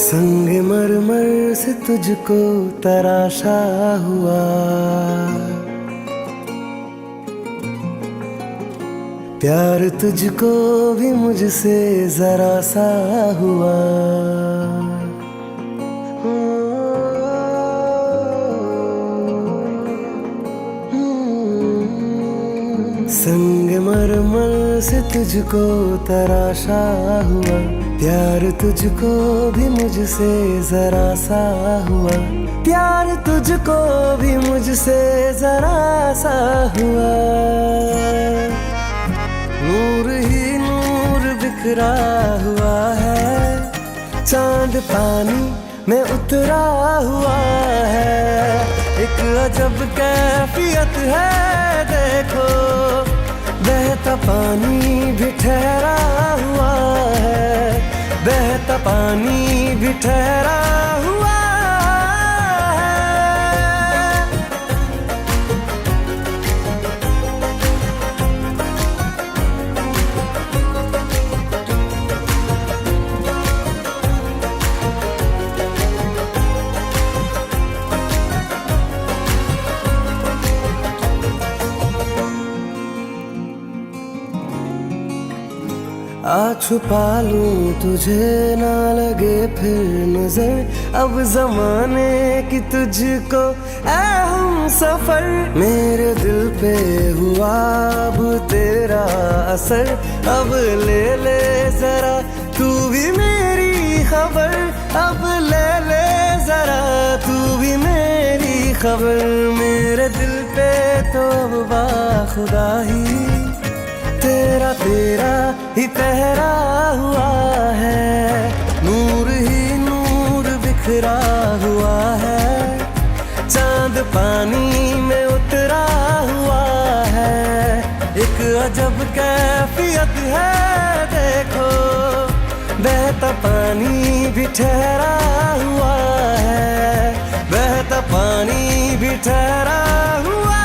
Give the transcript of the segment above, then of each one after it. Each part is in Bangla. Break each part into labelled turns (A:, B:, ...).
A: संगमरमर से तुझको तराशा हुआ, प्यार तुझको भी मुझसे जरा सा हुआ। संगमरमर से तुझको तराशा हुआ, प्यार तुझको भी मुझसे जरा सा हुआ, प्यार तुझको भी मुझसे जरा सा हुआ। नूर ही नूर बिखरा हुआ है, चांद पानी में उतरा हुआ है। एक अजब कैफियत है देखो, बहता पानी भी ठहरा हुआ है, बहता पानी भी ठहरा हुआ है। आ छुपा लूं तुझे ना लगे फिर नजर, अब जमाने की तुझको ऐ हम सफर। मेरे दिल पे हुआ अब तेरा असर, अब ले ले जरा तू भी मेरी खबर, अब ले ले जरा तू भी मेरी खबर। मेरे दिल पे तो अब बाखुदा ही तेरा तेरा ही पहरा हुआ है। नूर ही नूर बिखरा हुआ है, चांद पानी में उतरा हुआ है। एक अजब कैफियत है देखो, बहता पानी भी ठहरा हुआ है, बहता पानी भी ठहरा हुआ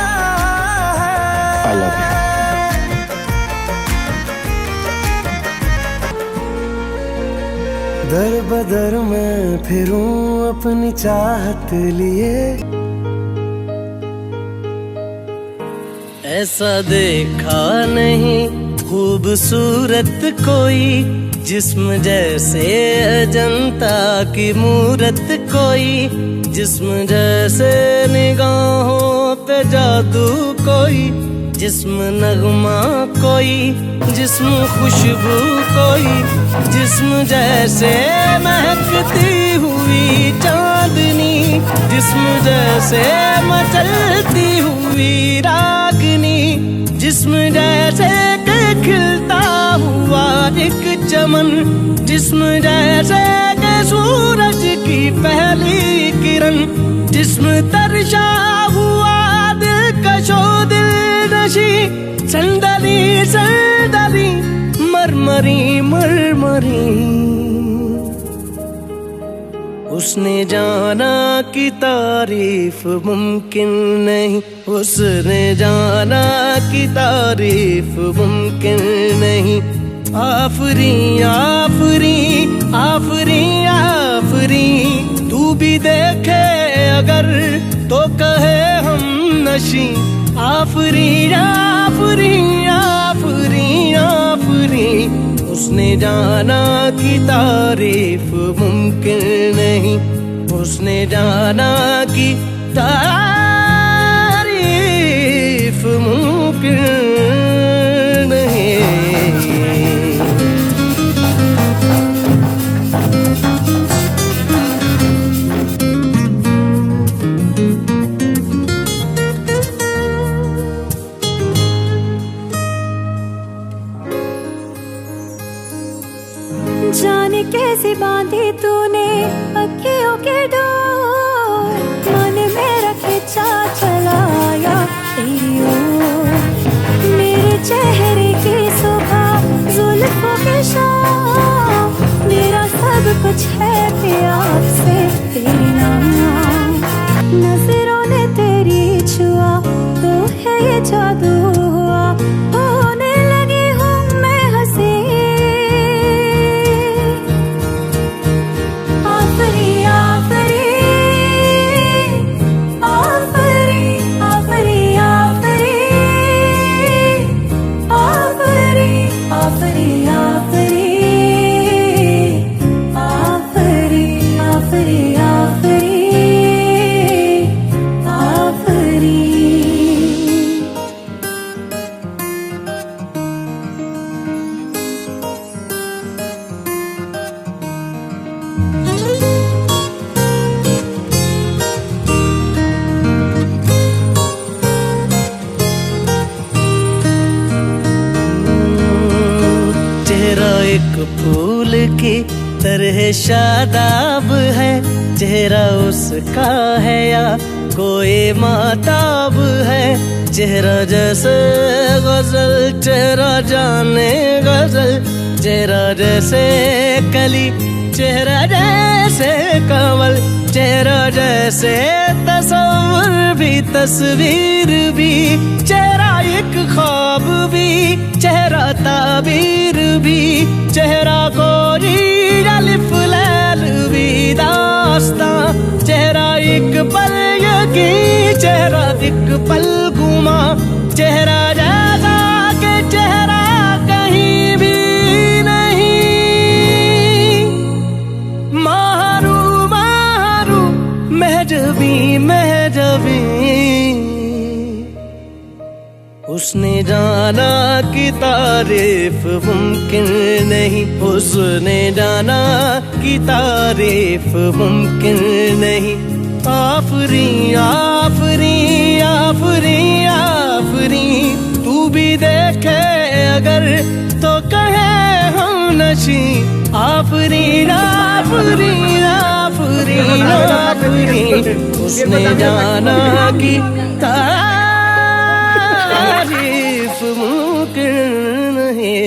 A: है। दर बदर मैं फिरूं अपनी चाहत लिए,
B: ऐसा देखा नहीं खूबसूरत कोई, जिस्म जैसे अजंता की मूरत कोई, जिस्म जैसे निगाहों पे जादू कोई, जिस्म नगमा कोई, जिस्म खुशबू कोई, जिस्म जैसे महकती हुई चांदनी, जिस्म जैसे मचलती हुई रागनी, जिस्म जैसे के खिलता हुआ एक चमन, जिस्म जैसे के सूरज की पहली किरण, जिस्म तरशा हुआ दिलकशो दिल नशी, संदली संदली मरमरी मरमरी। उसने जाना कि तारीफ मुमकिन नहीं, उसने जाना कि तारीफ मुमकिन नहीं। आफरी आफरी आफरी आफरी, तू भी देखे अगर तो कहे हम नशी। आफरी आफरी आफरी आफरी, उसने जाना कि तारीफ मुमकिन नहीं, उसने जाना कि तारीफ मुमकिन नहीं।
C: जाने कैसे बांधी तूने अखियों के डोर, मन मेरा खिंचा चलाया तेरी ओर। मेरे चेहरे की सुबह जुल्फों के शाम, मेरा सब कुछ है प्यार से तेरे नाम। नजरों ने तेरी छुआ तो है ये जादू हुआ, होने लगी हूँ मैं हंसी।
B: फूल की तरह शादाब है, चेहरा उसका है या कोई माताब है। चेहरा जैसे गजल, चेहरा जाने गजल, चेहरा जैसे कली, चेहरा जैसे कमल, चेहरा जैसे तस्वीर भी, तस्वीर भी, चेहरा एक ख्वाब भी, चेहरा ताबीर भी, चेहरा कोई अलिफ लैल भी दास्तां, चेहरा एक पल यकीन, चेहरा एक पल गुमा, चेहरा जैसा के चेहरा कहीं भी नहीं। मारू मारू महजबी महजबी, उसने जाना कि तारीफ मुमकिन नहीं, उसने जाना कि तारीफ मुमकिन नहीं। आफरी आफरी आफरी आफरी, तू भी देखे अगर तो कहे हम नशी। आफरी आफरी आफरी आफरी, उसने जाना कि तारीफ मुमकिन नहीं।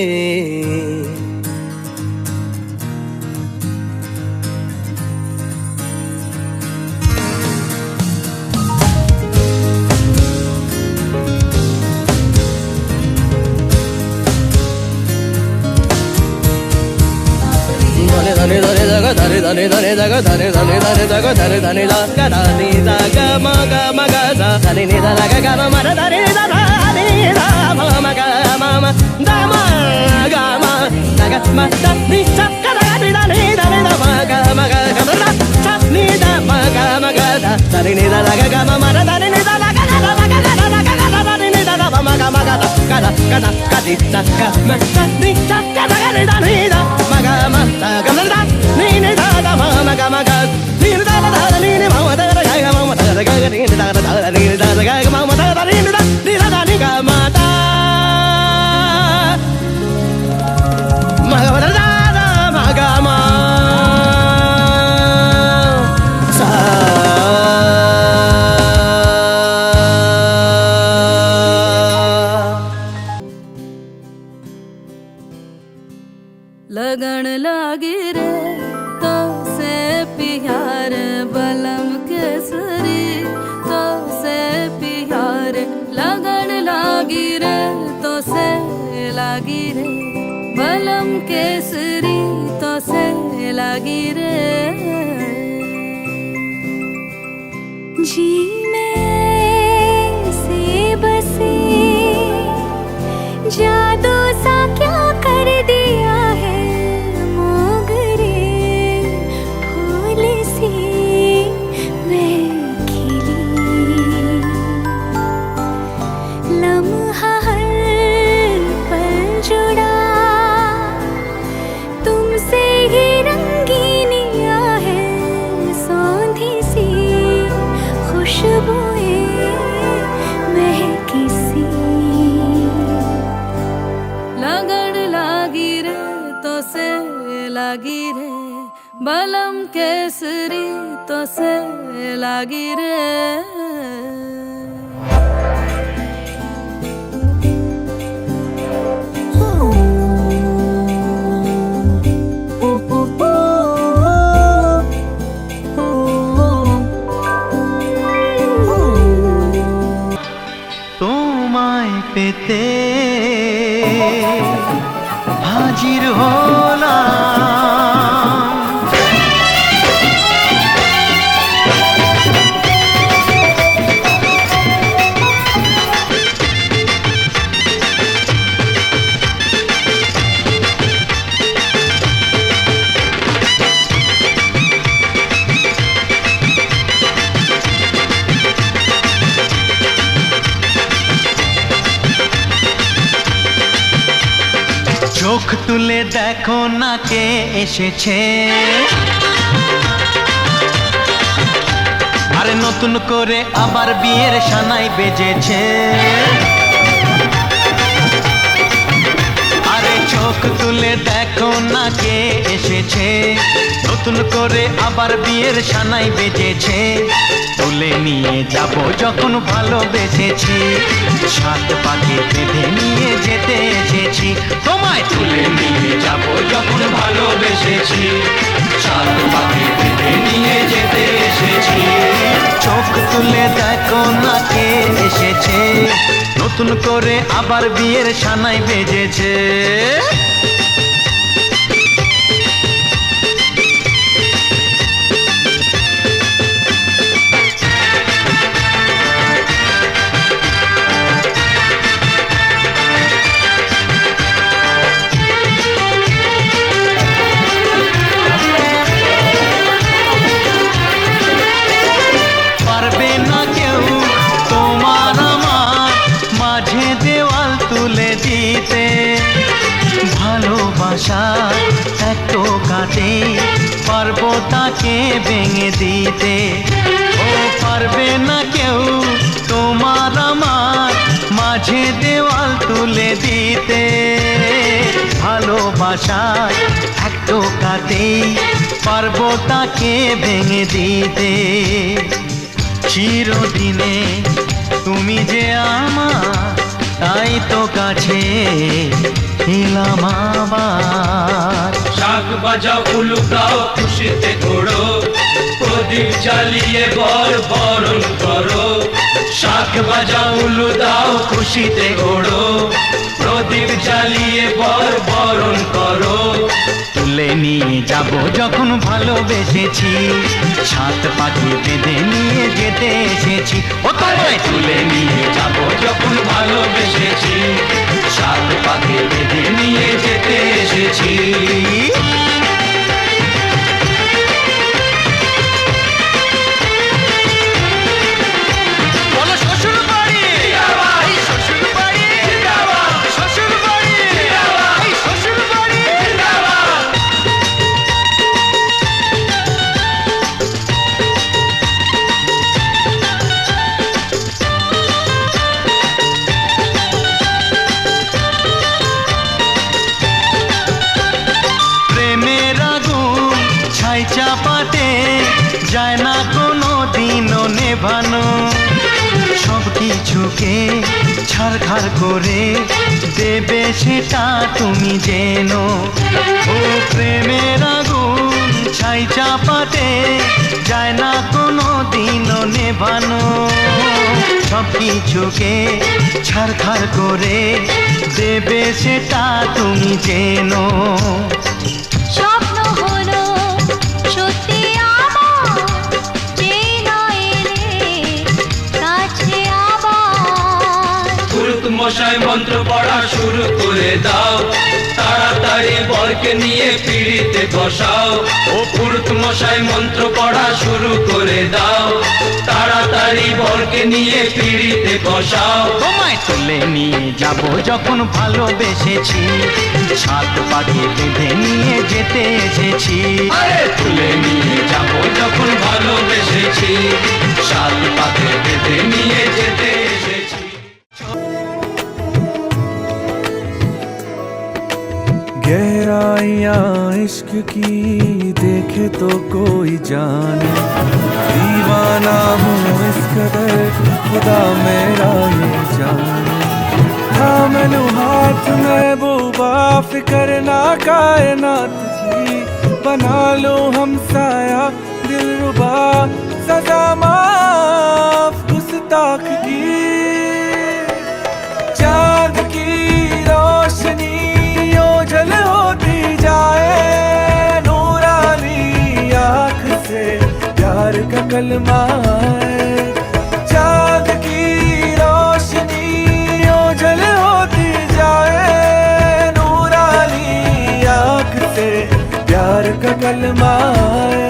B: धने धने दगा धने धने धने दगा धने धने धने दगा धने धने दगा धने दगा मगा मगा धने नि दा लगा गा म दा धने दा धने दा म मगा म म दा म गा म दगा म दा नि सा गा दा नि दा नि दा नि दा म गा म गा गा दा सा नि दा म गा म गा दा धने नि दा लगा गा म दा धने नि दा लगा गा दा लगा गा दा लगा गा दा धने नि दा दा म गा म गा दा गा दा गा दा गा दी दा गा म दा नि सा गा दा नि दा नि दा म गा म दा गा म दा ni ni da da ma ma ga ma ga ni da da da ni ni ma da da ga ma ma da da ga ni da da da ni da da ga ma ma da da ni da ni da da ni ga ma da ma ga da da ma ga ma sa
C: लगन लागी रे तो से प्यार बलम केसरी, तो से प्यार लगन लागी रे तो से लागी रे बलम केसरी, तो से लागी रे। जी में से बसे जादू सा क्या कर दिया है, लागी रे बलम केसरी, तो से लागी रे।
D: তোমায় পেতে হাজির হলাম, চোখ তুলে দেখো না কে এসেছে, আরে নতুন করে আবার বিয়ের সানাই বেজেছে। আরে চোখ তুলে দেখো না কে এসেছে, নতুন করে আবার বিয়ের সানাই বেজেছে। তুলে নিয়ে যাব যখন ভালোবেসেছি, সাত পাকে বেঁধে নিয়ে যেতে এসেছি। তোমায় তুলে নিয়ে যাব যখন ভালোবেসেছি, সাত পাকে বেঁধে নিয়ে যেতে এসেছি। চোখ তুলে দেখো না কে এসেছে, নতুন করে আবার বিয়ের সানাই বেজেছে। পারবে না কেউ তোমার আমার মাঝে দেওয়াল তুলে দিতে, ভালোবাসা এত কাটে পারবো তাকে ভেঙে দিতে। ও পারবে না কেউ তোমার আমার মাঝে দেওয়াল তুলে দিতে, ভালোবাসা এত কাটে পারবো তাকে ভেঙে দিতে। চিরদিনে তুমি যে আমার, তাই তো কাছে এলাম আবার।
E: শাক বাজাও উলু গাও খুশিতে ঘোড়ো, প্রদীপ জ্বালিয়ে বর বরণ করো। শাক বাজাও উলু দাও খুশিতে ঘোড়ো, প্রদীপ জ্বালিয়ে বর বরণ করো।
D: তুলে নিয়ে যাব যখন ভালোবেসেছি, সাত পাখি বেঁধে নিয়ে যেতে এসেছি। ও তোমায় তুলে নিয়ে যাব
E: যখন ভালোবেসেছি, সাত পাকে বেঁধে নিয়ে যেতে এসেছি।
D: বলো শ্বশুর বাড়ি, এই শ্বশুর বাড়ি, শ্বশুর বাড়ি, এই শ্বশুর বাড়ি। প্রেমের আগুন ছাই চাপাতে যায় না কোনো দিনও নেভানো, সব কিছুকে ছাড়খাড় করে দেবে সেটা তুমি জেনো। ও প্রেমের আগুন ছাই চাপাতে যায় না কোনো দিনও নেভানো, সব কিছুকে ছাড়খাড় করে দেবে সেটা তুমি জেনো।
C: স্বপ্ন হলো সত্যি আমার, যে না এলে কাছে আবার।
E: পুরুত মশাই মন্ত্র পড়া শুরু করে দাও, তাড়াতাড়ি বরকে নিয়ে পিড়িতে বসাও। ও পুরুত মশাই মন্ত্র পড়া শুরু করে দাও, তাড়াতাড়ি বরকে নিয়ে পিড়িতে বসাও।
D: তোমায় তুলে নিয়ে যাব যখন ভালোবেসেছি, সাত পাখি বেঁধে নিয়ে যেতে এসেছি।
E: আরে তুলে নিয়ে যাব যখন ভালোবেসেছি, সাত পাকে বেঁধে নিয়ে যেতে এসেছি।
A: गहराइयाँ इश्क की देखे तो कोई जाने, दीवाना हूँ इस कदर खुदा मेरा ये जाने। थामलू हाथ महबूबा फिकर ना कायनात की, बना लो हमसाया दिलरुबा सजा माफ गुस्ताख की। चाँद की रोशनी ओझल होती जाए, नूरानी आँख से प्यार का कलमा है। चाँद की रोशनी ओझल होती जाए, नूरानी आँख से प्यार का कलमा है।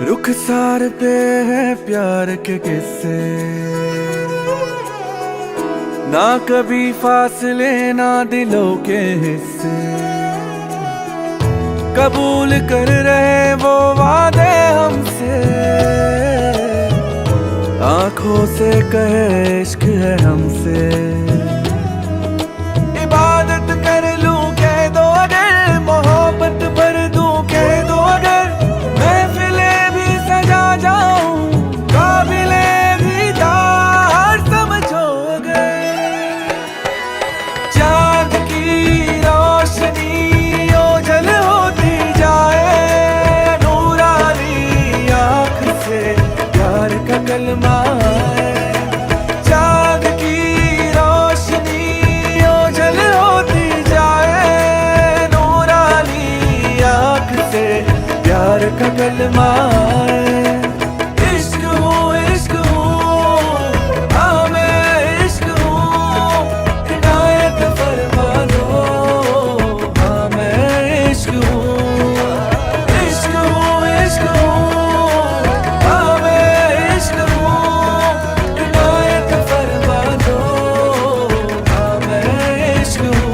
A: रुखसार पे है प्यार के किस्से, ना कभी फासले ना दिलों के हिस्से, कबूल कर रहे वो वादे हमसे, आंखों से कहे इश्क है हमसे। इबादत कर लूं कह दो अगर, मोहब्बत भर दूं कह दो अगर, महफिले भी सजा जाऊं काबिले भी दार समझो अगर। चांद की रोशनी ओझल होती जाए, नूरानी आँख से प्यार का कलमा है। चांद की रोशनी ओझल होती जाए, नूरानी आँख से प्यार का कलमा है। इश्क हूँ हाँ मैं इश्क हूँ, हिदायत फरमा दो हाँ मैं इश्क हूँ। इश्क हूँ हाँ मैं इश्क हूँ, हिदायत फरमा दो हाँ मैं इश्क हूँ।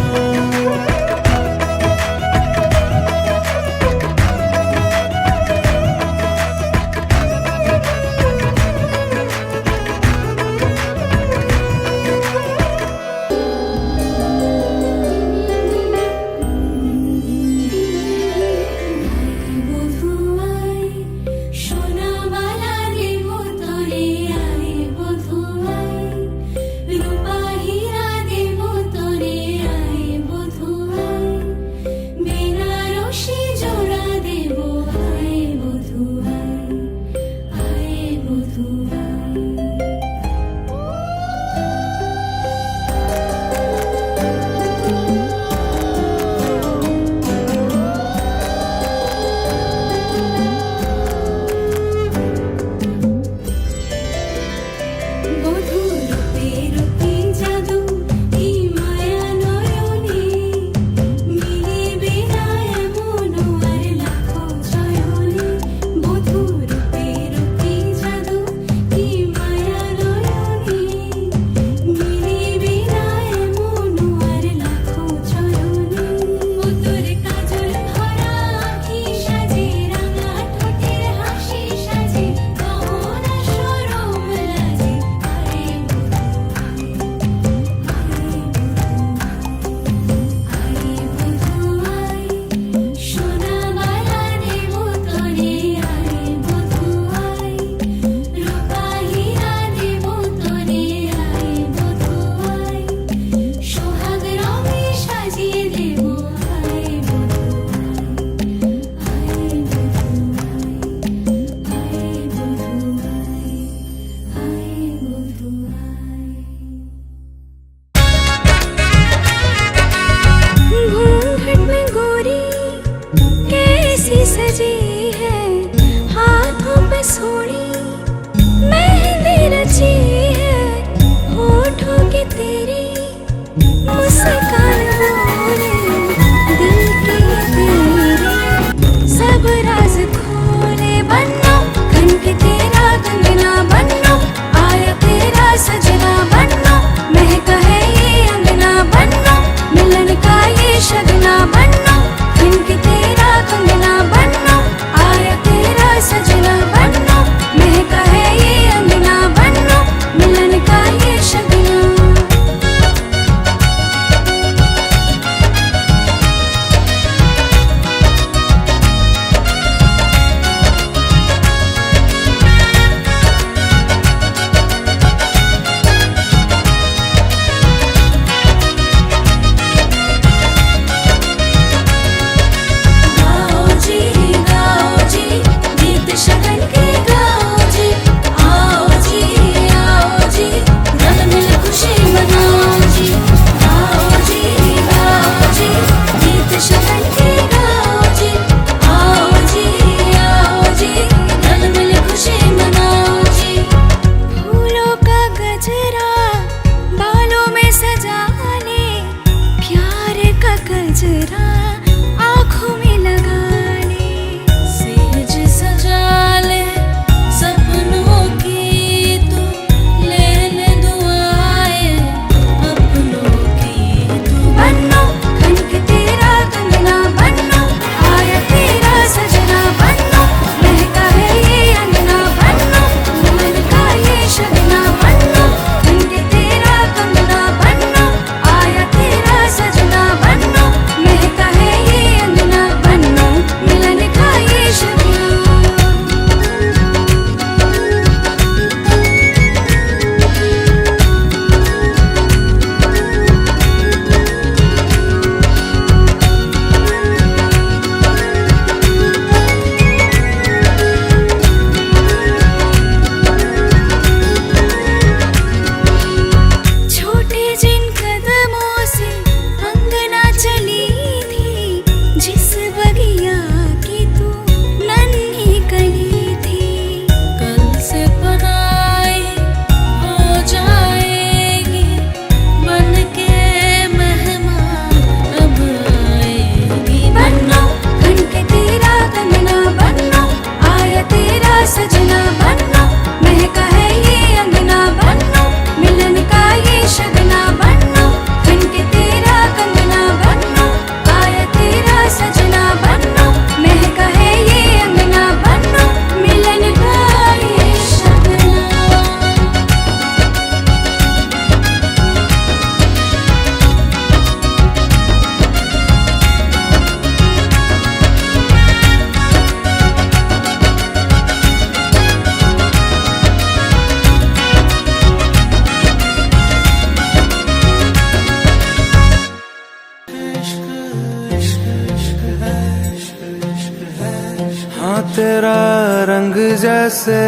A: रंग जैसे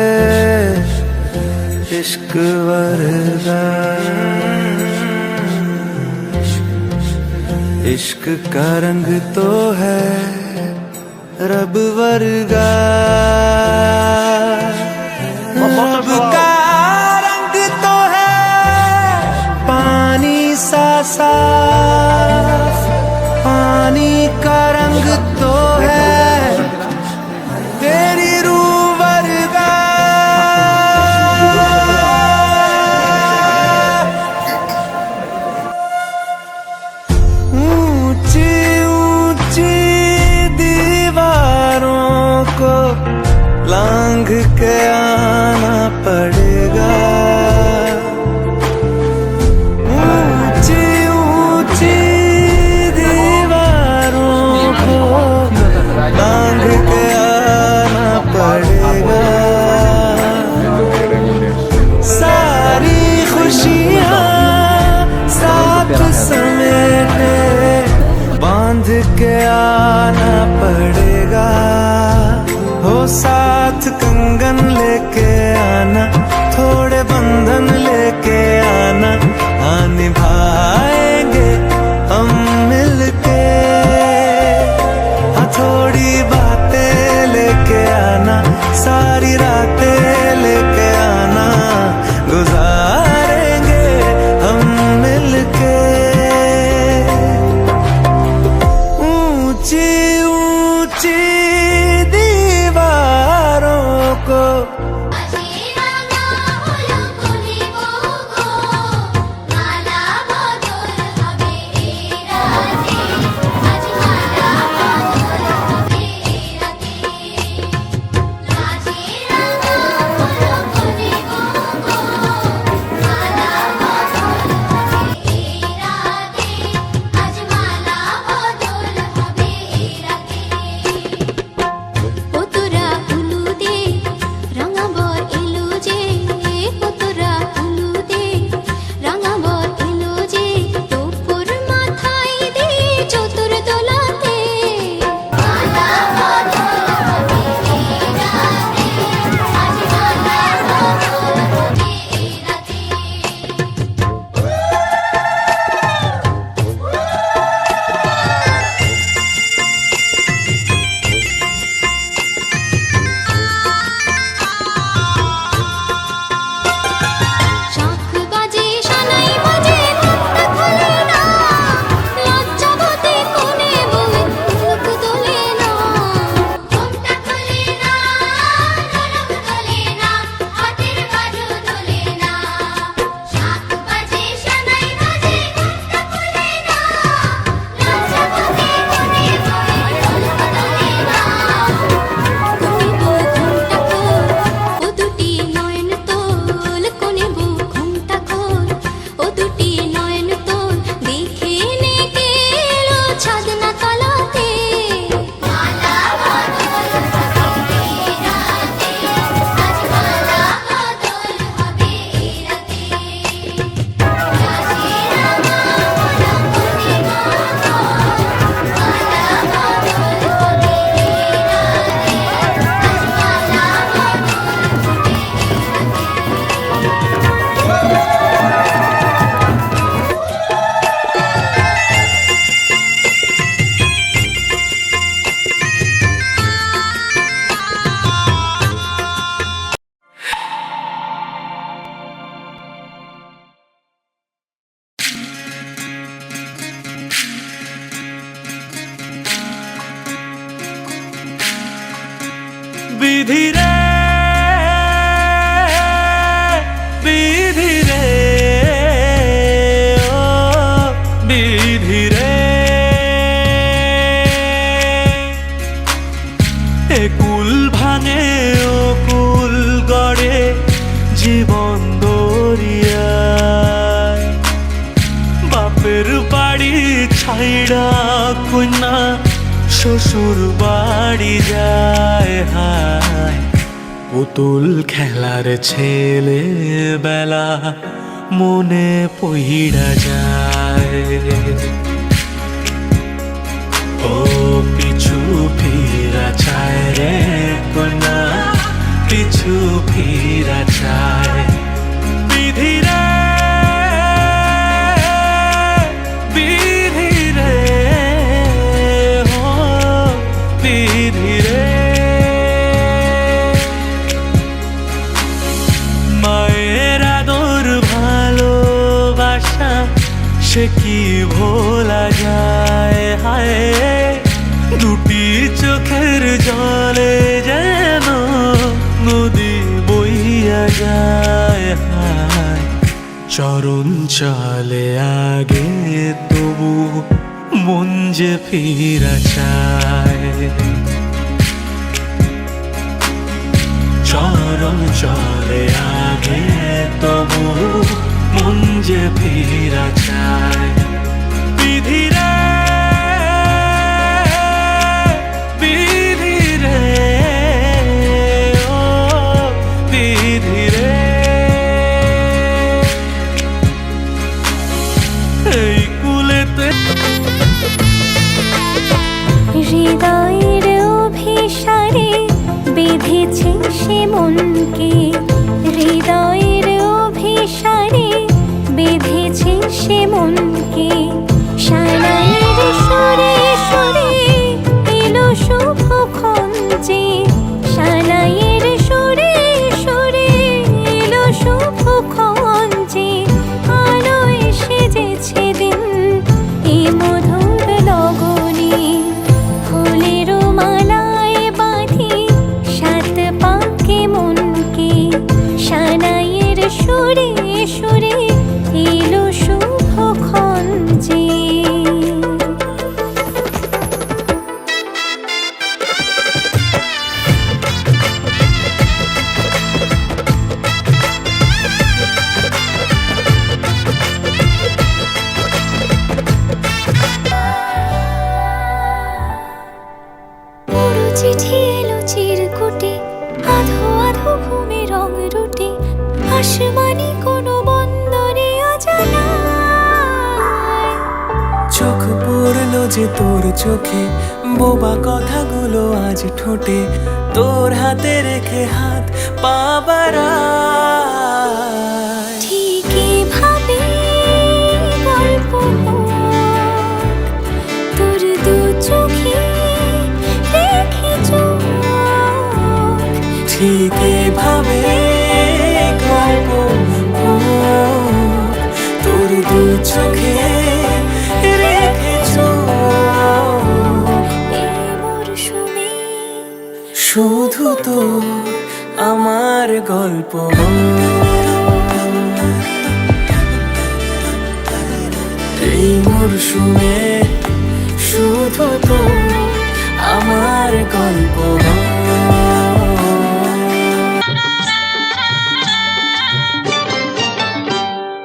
A: इश्क वर्गा, इश्क का रंग तो है रब वर्गा, रब का रंग तो है पानी सा साफ, पानी का रंग तो है तेरी रूह वर्गा। ऊंची ऊंची दीवारों को लांघ के आना पड़ेगा, ऊंची ऊंची दीवारों को लांघ के आना पड़ेगा। सारी खुशियाँ साथ समेटे बांध के आना पड़ेगा, हो साथ कंगन लेके आना, थोड़े बंधन लेके आना, हाँ निभाएंगे हम मिलके, हाँ थोड़ी बातें लेके आना, सारी रातें लेके आना, गुजारेंगे हम मिलके। ऊंची ऊंची दीवारों को विधि रे विधि रे ओ विधि रे, ए কুল ভাঙে ও কুল গড়ে জীবন দরিয়ায়, বাপের বাড়ি ছাইড়া কন্যা শ্বশুর বাড়ি যায়, হায় পুতুল খেলার ছেলে বেলা মনে পইড়া যায়। ও পিছু ফিরা চায় রে কন্যা। কিছু ফিরা চায়। বিধি রে, বিধি রে, ও বিধি রে। মায়ের আদর ভালোবাসা সে কি ভোলা যায়, হায় দুটি চোখের জলে যেন নদী বইয়া যায়, হায় চরণ চলে আগে তবু মন যে ফিরা চায়। চরণ চলে আগে তবু মন যে ফিরা চায়। বিধি রে, বিধি রে, ও বিধি রে। এই কুলেতে
C: হৃদয়ের অভিসারে বেঁধেছে সে মনকে, হৃদয়ের অভিসারে বেঁধেছে সে মনকে। সারাইয়ের সুরে সুরে এলো শুভক্ষণ যে, সারাইয়ের সুরে সুরে এলো শুভক্ষণ যে। আলোয় সেজেছে দিন এ মধুর লগনে, ফুলের মালায় বাঁধি সাত পাকে মনকে। সানাইয়ের সুরে সুরে এলো শুভক্ষণ যে। পুরো চিঠি এলো চিরকুটে, আধো আধো ঘুমে রং রুটে, আসমানি কোনো বন্দরে অজানায়।
A: চোখ পড়লো যে তোর চোখে, বোবা কথাগুলো আজ ঠোঁটে, তোর হাতে রেখে হাত পা বাড়ায়।
C: ঠিকই ভাবে গল্প হোক, তোর দু চোখে রেখে চোখ।
A: ঠিক এভাবে গল্প হোক, তোর দু চোখে রেখে চোখ।
C: এই মরশুমে
A: শুধু তো আমার গল্প হোক, এই মরশুমে শুধু তো আমার গল্প হোক।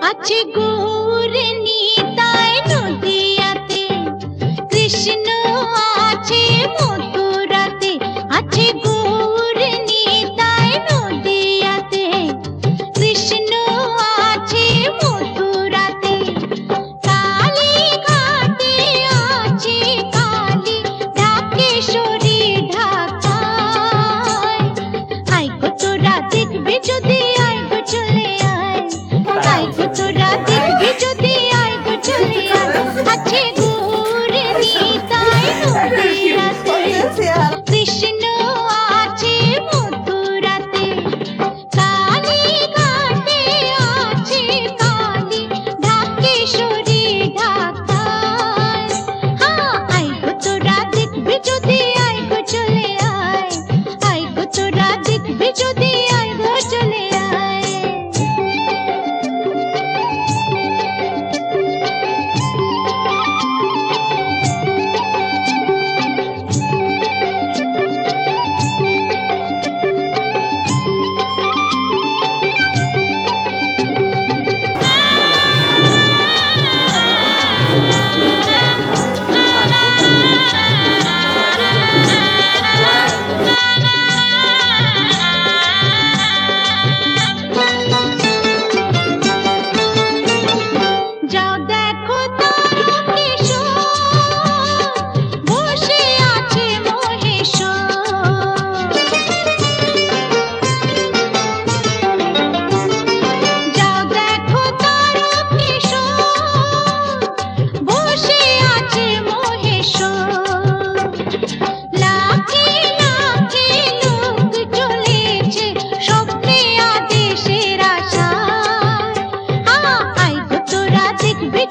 C: আছে গৌর নিতাই নদিয়াতে, কৃষ্ণ আছে মথুরাতে। আছে গৌর নিতাই নদিয়াতে, কৃষ্ণ আছে মথুরাতে। কালী ঘাটে আছে কালী, ঢাকেশ্বরী ঢাকায়। আয় গো তোরা দেখবে যদি, আয় গো চলে আয়। আয় গো তোরা দেখবে যদি, আয় গো চলে আয়। আছে গৌর নিতাই নদিয়াতে, কৃষ্ণ আছে মথুরাতে। কালী ঘাটে আছে কালী, ঢাকেশ্বরী ঢাকায়। হ্যাঁ আয় গো তোরা দেখবে যদি, আয় গো চলে আয়। আয় গো তোরা দেখবে যদি, আয় গো চলে আয়।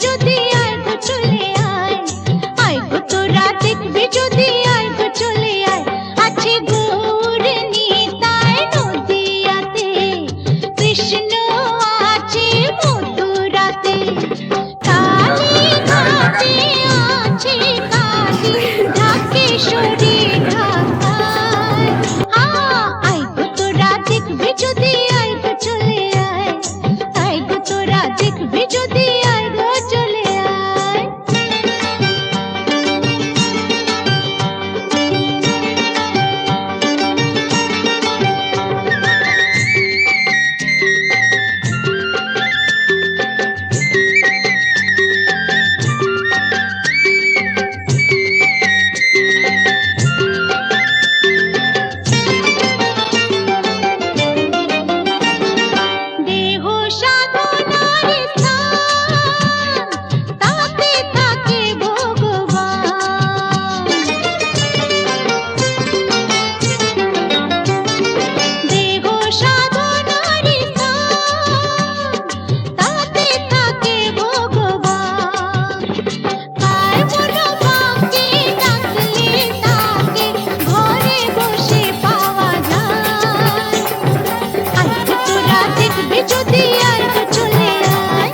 C: যদি আয় গো চলে আয়, আয় গো তোরা দেখবি যদি আয় গো চলে আয়। আছে গৌর নিতাই নদিয়াতে, কৃষ্ণ আছে মথুরাতে। কালী ঘাটে আছে কালী, ঢাকেশ্বরী ঢাকায়। আয় গো তোরা দেখবি যদি আয় গো চলে আয়, আয় গো তোরা দেখবি যদি আয় গো চলে আয়। দেহ সাধনার স্থান, তাতে থাকে ভগবান। দেহ সাধনার স্থান, তাতে থাকে ভগবান। কার মনো বাঁকে ডাকলে তাকে ঘরে বসে পাওয়া যায়। আয় গো তোরা দেখবি যদি আয় গো চলে আয়,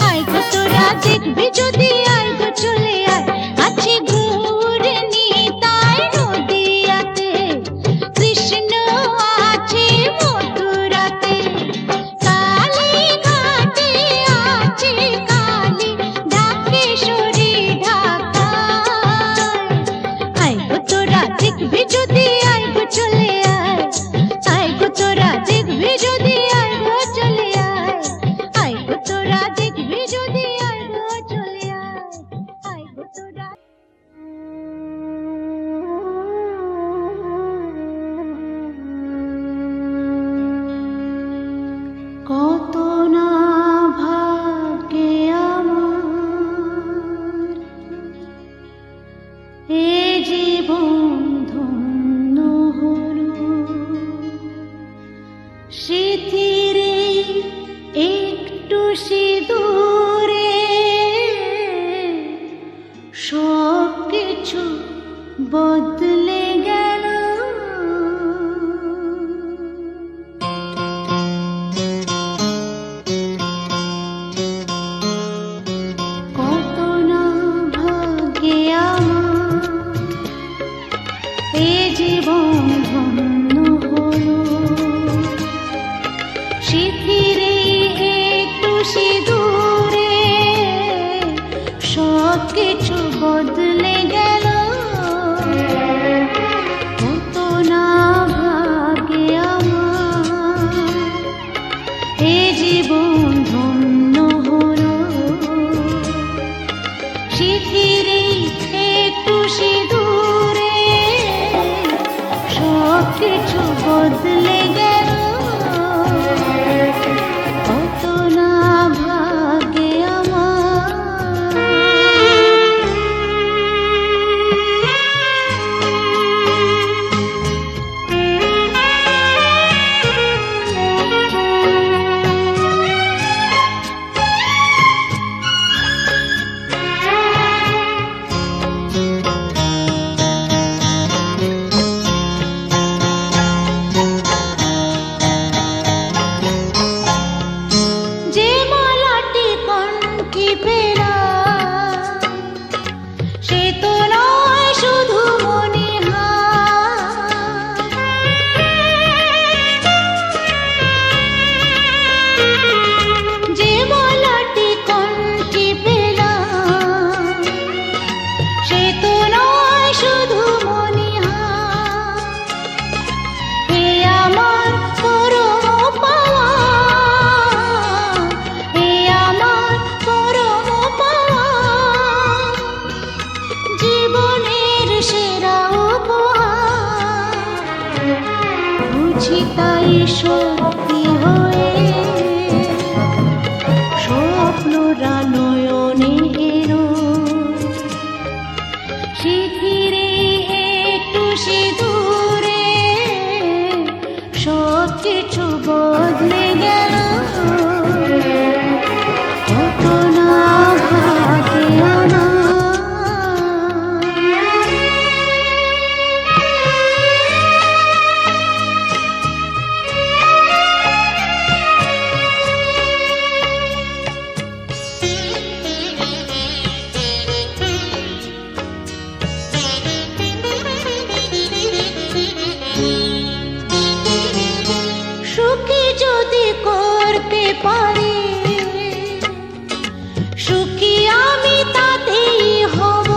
C: আয় গো তোরা দেখবি যদি আয় গো চলে আয়। আছে গৌর নিতাই নদিয়াতে, কৃষ্ণ আছে মথুরাতে। কালী ঘাটে আছে কালী, ঢাকেশ্বরী ঢাকায়। আয় গো তোরা দেখবি যদি আয় গো চলে আয়, আয় গো তোরা দেখবি যদি আয় গো চলে আয়। আয় গো তোরা দেখবি যদি আয় গো চলে আয়, আয় গো তোরা। কত না ভাগ্যে আমার, এ জীবন ধন্য হলো। স্মৃতির একটু সিঁদুরে সব কিছু বদলে গেল। কত না ভাগ্যে আমার, এ জীবন ধন্য হলো। স্মৃতির একটু সিঁদুরে সব কিছু বদলে গেল। কত না ভাগ্যে আমার, এ জীবন ধন্য হলো। স্মৃতির একটু সিঁদুরে সব কিছু বদলে গেল। কত না ভাগ্যে আমার। যে মালাটি কণ্ঠে পেলা, সে তো নয় শুধু মনে হয়। যে মালাটি কণ্ঠে পেলা, সে তো নয় শুধু মনে হয়। এ আমার পরম পাওয়া, এ আমার পরম পাওয়া। জীবনের সেরা উপহার, বুঝি তাই সত্যি হয়ে স্বপ্নরা নয়নে এলো। স্মৃতির একটু সিঁদুরে সব কিছু বদলে গেল। কত না পারে, সুখী আমি তাতেই হব।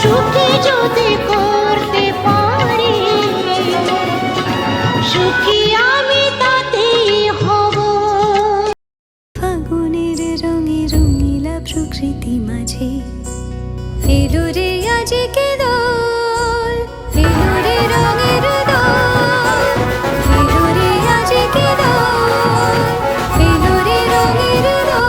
C: সুখী যদি করতে পারি, সুখী আমি তাতেই হব। ফাগুনের রঙে রঙিলা প্রকৃতি মাঝে এলো রে আজকে দোল, এলো রে রঙের দোল, এলো রে আজকে দোল, এলো রে রঙের দোল।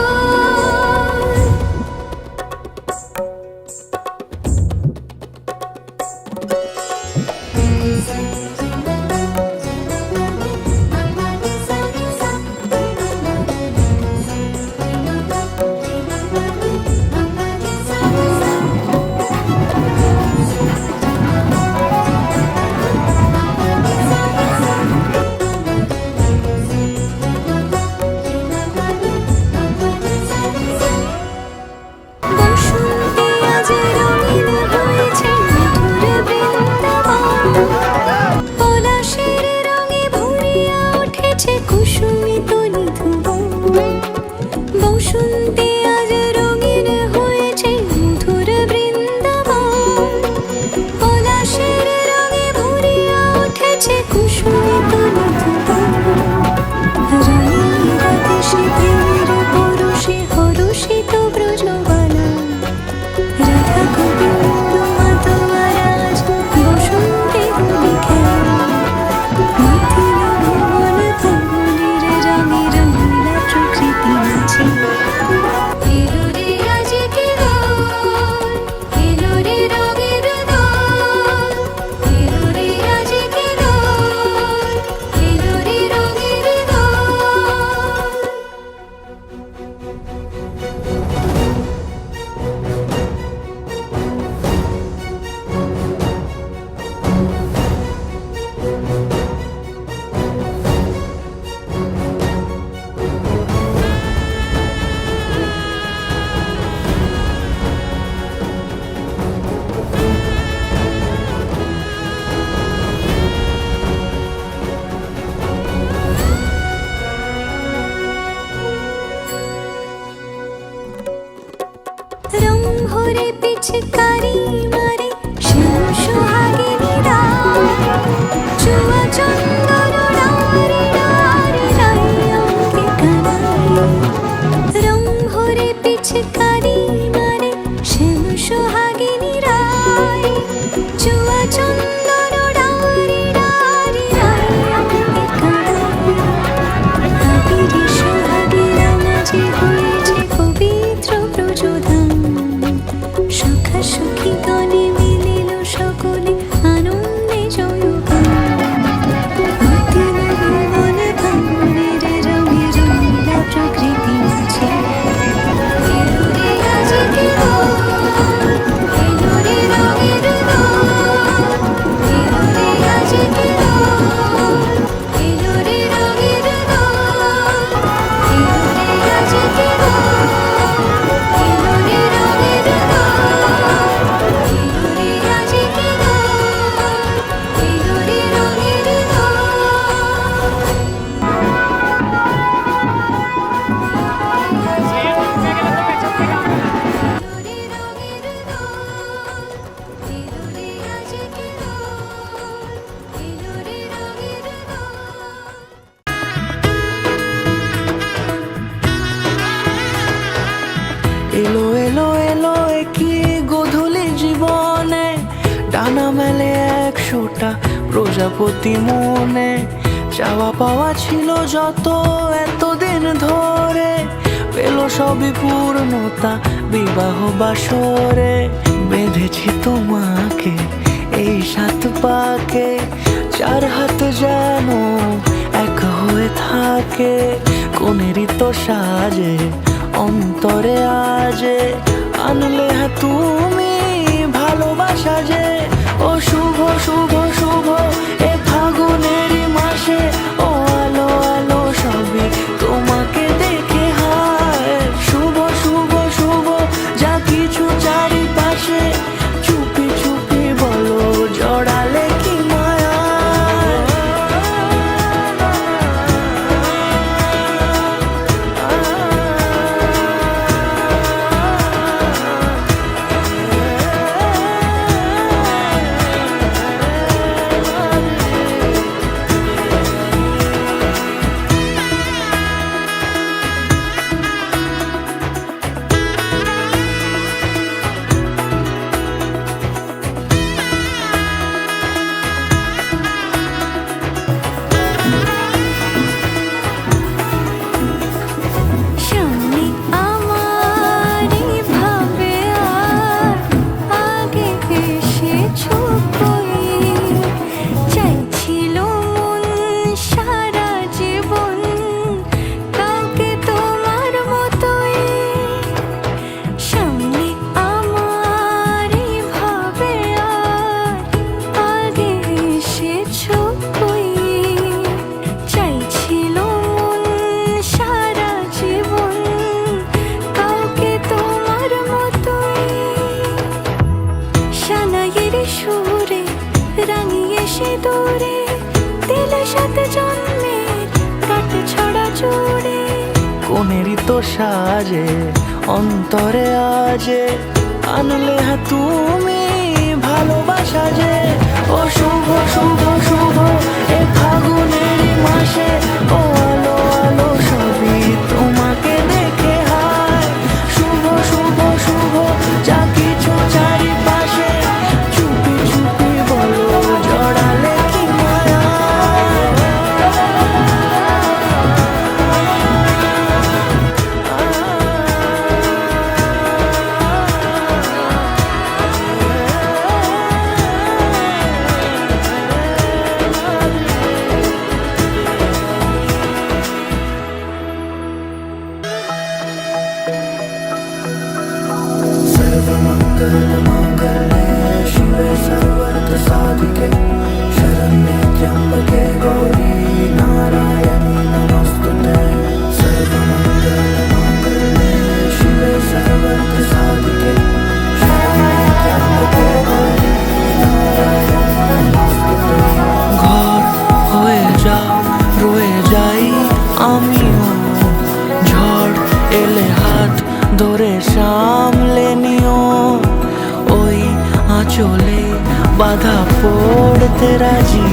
C: বসন্তে আজ রঙিন হয়েছে মধুর বৃন্দাবন, পলাশের রঙে ভরিয়া উঠেছে কুসুমিত নিধুবন। বসন্তে আজ রঙিন হয়েছে মধুর বৃন্দাবন, পলাশের রঙে ভরিয়া উঠেছে কুসুমিত নিধুবন। রানীরা দেশে প্রেমের পরশে হরষিত ব্রজবালা, রাধা গোবিন্দ মাতোয়ারাজ বসন্তে হোলি খেলা। মাথিল ভুবন ফাগুনের রঙে রঙিলা প্রকৃতি মাঝে এলো রে আজকে দোল, এলো রে রঙের দোল, এলো রে আজকে দোল, এলো রে রঙের দোল। রং ভরে পিচকারি মারে শ্যাম সোহাগিনীরা, চুয়া চন্দন ডারে ডারে রাই অঙ্কে কানাই। রং ভরে পিচকারি মারে শ্যাম সোহাগিনীরা, চুয়া চন্দন ডারে ডারে রাই অঙ্কে কানাই। আবিরে সোহাগেরা মাঝে হয়েছে পবিত্র প্রযোধান, সখা সখী গণে মিলিল সকলে আনন্দে জয়গান। মাতিল ভুবন ফাগুনের রঙে রঙিলা প্রকৃতি মাঝে এলো রে আজকে দোল, এলো রে রঙের দোল, এলো রে আজকে দোল, এলো রে রঙের দোল, এলো রে আজকে দোল, এলো রে রঙের দোল, এলো রে আজকে দোল, এলো রে রঙের
A: এলো এলো এলো কি গোধূলি জীবনে, ডানা মেলে 100টা প্রজাপতি মনে। চাওয়া পাওয়া ছিল যত এতদিন ধরে, পেল সবই পূর্ণতা বিবাহ বাসরে। বেঁধেছি তোমাকে এই 7 পাকে, 4 হাত যেন এক হয়ে থাকে। কোনেরই তো সাজে অন্তরে আজে, আনলে তুমি ভালোবাসা যে। ও শুভ শুভ শুভ এ ফাগুনেরই মাসে, ও আলো আলো সবই তোমাকে দেখে হায়। শুভ শুভ শুভ যা কিছু চারিপাশে, চুপি চুপি বলো জড়াল
F: সুরে রাঙিয়ে সে দূরে দিলে সাথে জন্মের কাট ছড়া জুড়ে।
A: কোনেরই তো সাজে অন্তরে আজে আনলে হ্যাঁ তুমি ভালোবাসা যে। ও শুভ শুভ শুভ এ ফাগুনেরই মাসে, ও আলো আলো সবই তোমাকে দেখে হায়। শুভ শুভ শুভ যা কিছু চারিপাশে, চুপি চুপি বলো জড়ালে কি মায়া। ঘর হয়ে যাও রয়ে যাই আমিও, ঝড় এলে হাত ধরে সামলে নিও। ওই আঁচলে বাধা পড়তে রাজি,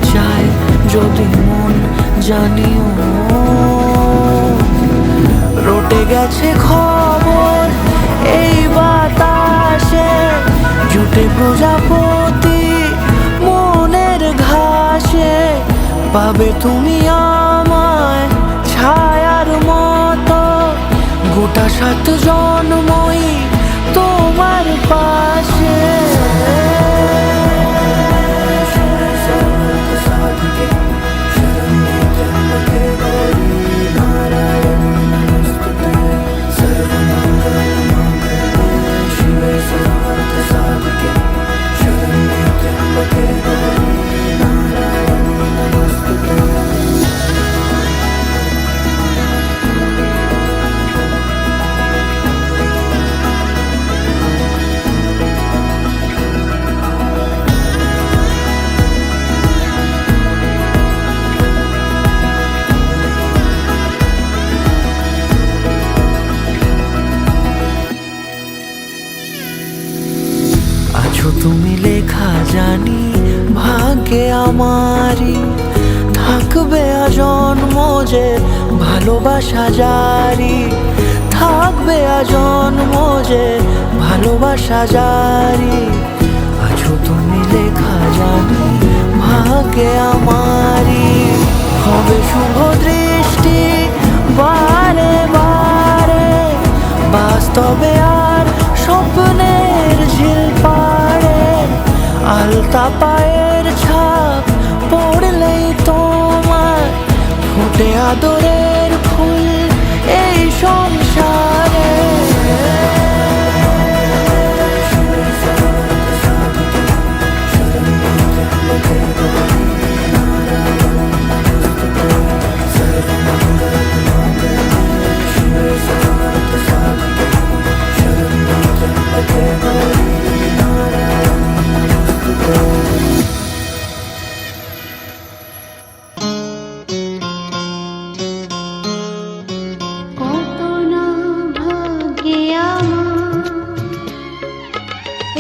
A: চাই যদি মন জানিও। রটে গেছে খবর এই বাতাসে, জুটে প্রজাপতি মনের ঘাসে। পাবে তুমি আমায় ছায়ার মতো, গোটা 7 জন্মই তোমার পাশে। আছো তুমি লেখা জানি ভাগ্যে আমারই, থাকবে আজন্ম যে ভালোবাসা জারি। থাকবে আজন্ম যে ভালোবাসা জারি। আছো তুমি লেখা জানি ভাগ্যে আমারই, হবে শুভ দৃষ্টি বারে বারে, বাস্তবে আর স্বপ্নের ঝিল পাড়ে। আলতা পায়ের ছাপ পড়লেই তোমার ফুটে আদরের ফুল এই সংসারে।
C: কত না ভাগ্যে আমার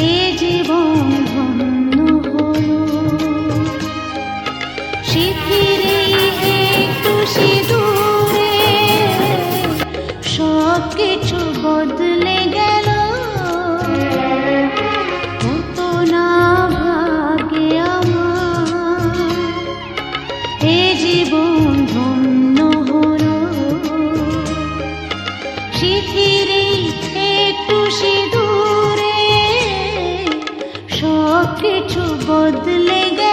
C: এ জীবন ধন্য হলো। শিথিরে একটু সিঁদুরে সব কিছু বদলে গেল। কত না ভাগ্যে আমার এ জীবন ধন্য হলো। শিথিরে একটু সিঁদুরে সব কিছু বদলে গেল।